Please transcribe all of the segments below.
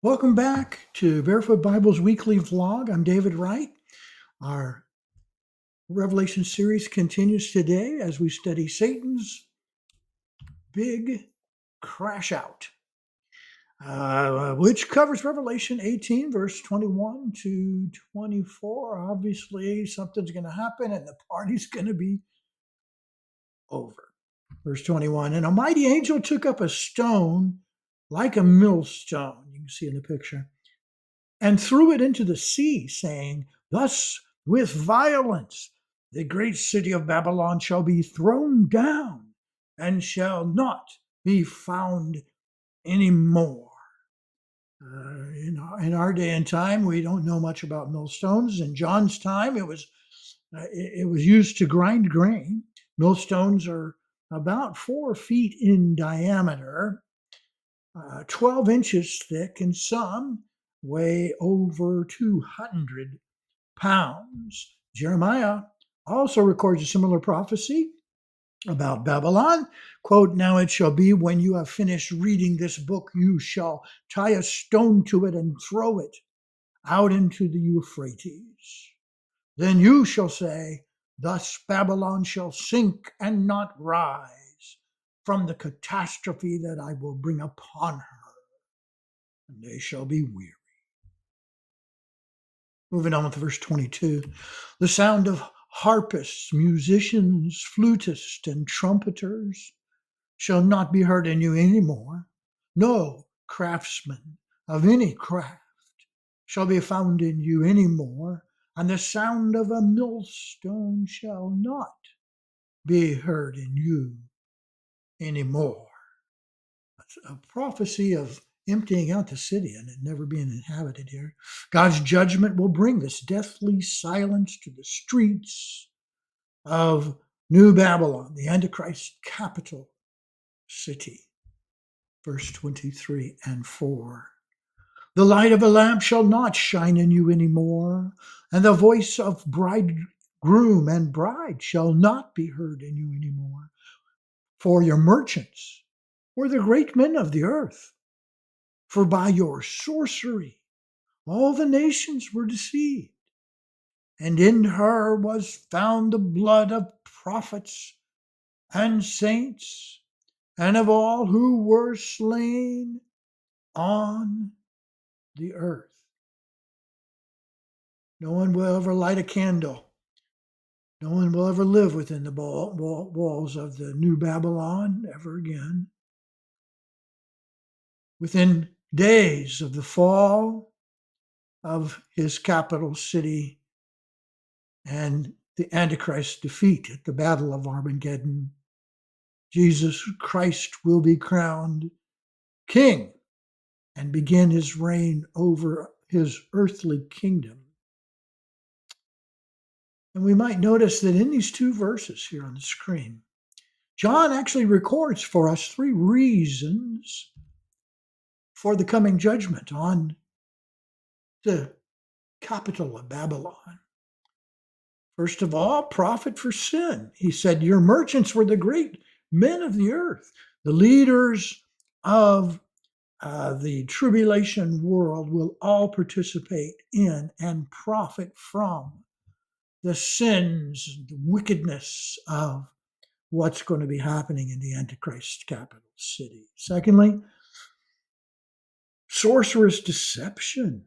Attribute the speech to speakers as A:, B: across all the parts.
A: Welcome back to Barefoot Bible's weekly vlog. I'm David Wright. Our Revelation series continues today as we study Satan's big crash out, which covers Revelation 18, verse 21 to 24. Obviously, something's going to happen and the party's going to be over. Verse 21, and a mighty angel took up a stone like a millstone, you can see in the picture, and threw it into the sea, saying, thus with violence the great city of Babylon shall be thrown down and shall not be found any more. In our day and time, we don't know much about millstones. In John's time, it was used to grind grain. Millstones are about 4 feet in diameter, 12 inches thick, and some weigh over 200 pounds. Jeremiah also records a similar prophecy about Babylon. Quote, now it shall be when you have finished reading this book, you shall tie a stone to it and throw it out into the Euphrates. Then you shall say, thus Babylon shall sink and not rise from the catastrophe that I will bring upon her, and they shall be weary. Moving on with verse 22. The sound of harpists, musicians, flutists, and trumpeters shall not be heard in you any more. No craftsman of any craft shall be found in you any more, and the sound of a millstone shall not be heard in you any more. That's a prophecy of emptying out the city and it never being inhabited here. God's judgment will bring this deathly silence to the streets of New Babylon, the Antichrist capital city. Verse 23 and 4. The light of a lamp shall not shine in you any more, and the voice of bridegroom and bride shall not be heard in you any more. For your merchants were the great men of the earth. For by your sorcery all the nations were deceived, and in her was found the blood of prophets and saints, and of all who were slain on the earth. No one will ever light a candle. No one will ever live within the walls of the New Babylon ever again. Within days of the fall of his capital city and the Antichrist's defeat at the Battle of Armageddon, Jesus Christ will be crowned king and begin his reign over his earthly kingdom. And we might notice that in these two verses here on the screen, John actually records for us 3 reasons for the coming judgment on the capital of Babylon. First of all, profit for sin. He said, your merchants were the great men of the earth. The leaders of the tribulation world will all participate in and profit from the sins, the wickedness of what's going to be happening in the Antichrist capital city. Secondly, sorcerous deception.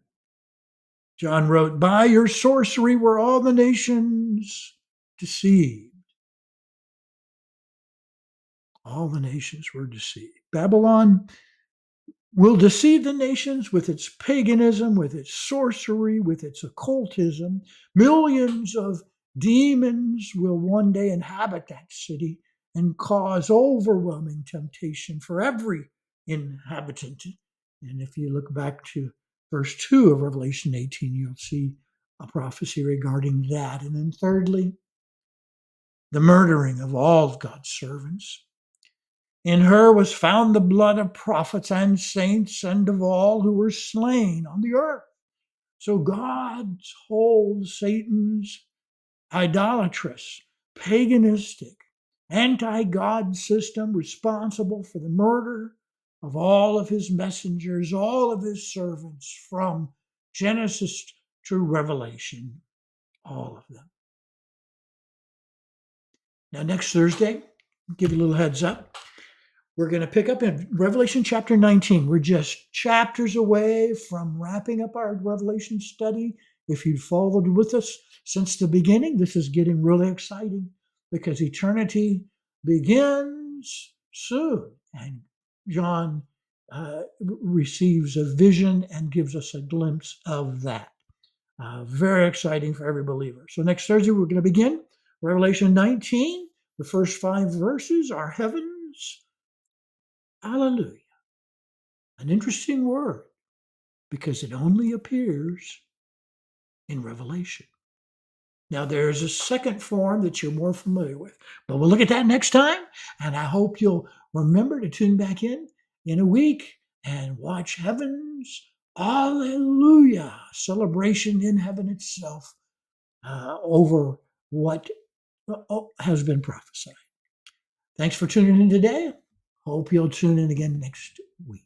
A: John wrote, by your sorcery were all the nations deceived. All the nations were deceived. Babylon will deceive the nations with its paganism, with its sorcery, with its occultism. Millions of demons will one day inhabit that city and cause overwhelming temptation for every inhabitant. And if you look back to verse 2 of Revelation 18, you'll see a prophecy regarding that. And then thirdly, the murdering of all of God's servants. In her was found the blood of prophets and saints and of all who were slain on the earth. So God holds Satan's idolatrous, paganistic, anti-God system responsible for the murder of all of his messengers, all of his servants from Genesis to Revelation, all of them. Now, next Thursday, give you a little heads up, we're going to pick up in Revelation chapter 19. We're just chapters away from wrapping up our Revelation study. If you've followed with us since the beginning, this is getting really exciting because eternity begins soon. And John receives a vision and gives us a glimpse of that. Very exciting for every believer. So next Thursday, we're going to begin Revelation 19. The first 5 verses are heavens. Hallelujah. An interesting word because it only appears in Revelation. Now, there's a second form that you're more familiar with, but we'll look at that next time. And I hope you'll remember to tune back in a week and watch heavens. Hallelujah. Celebration in heaven itself over what has been prophesied. Thanks for tuning in today. Hope you'll tune in again next week.